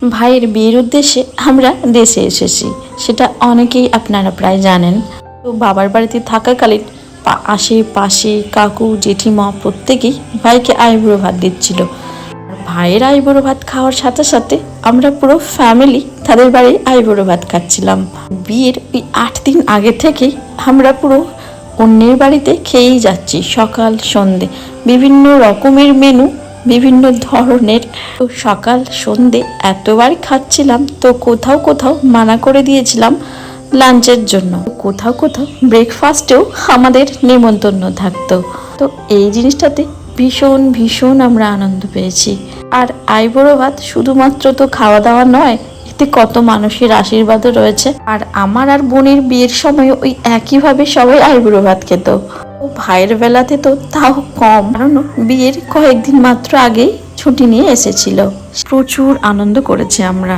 ভাইয়ের বিয়ের উদ্দেশ্যে আমরা দেশে এসেছি, সেটা অনেকেই আপনারা প্রায় জানেন। তো বাবার বাড়িতে থাকাকালীন আশেপাশে কাকু জেঠিমা প্রত্যেকেই ভাইকে আইবুড়ো ভাত দিচ্ছিল। আর ভাইয়ের আইবুড়ো ভাত খাওয়ার সাথে সাথে আমরা পুরো ফ্যামিলি তাদের বাড়ি আইবুড়ো ভাত খাচ্ছিলাম। বিয়ের ওই 8 দিন আগে থেকেই আমরা পুরো অন্যের বাড়িতে খেয়েই যাচ্ছি, সকাল সন্ধে বিভিন্ন রকমের মেনু, বিভিন্ন ধরনের। তো সকাল সন্ধে এতবার খাচ্ছিলাম, তো কোথাও কোথাও মানা করে দিয়েছিলাম লাঞ্চের জন্য, কোথাও কোথাও ব্রেকফাস্টেও আমাদের নেমন্তন্ন থাকতো। তো এই জিনিসটাতে ভীষণ ভীষণ আমরা আনন্দ পেয়েছি। আর আইবুড়ো ভাত শুধুমাত্র তো খাওয়া দাওয়া নয়, এতে কত মানুষের আশীর্বাদও রয়েছে। আর আমার আর বোনের বিয়ের সময় ওই একইভাবে সবাই আইবুড়ো ভাত খেত। ও ভাইয়ের বেলাতে তো তাও কম, কারণ বিয়ের কয়েকদিন মাত্র আগেই ছুটি নিয়ে এসেছিল। প্রচুর আনন্দ করেছি আমরা।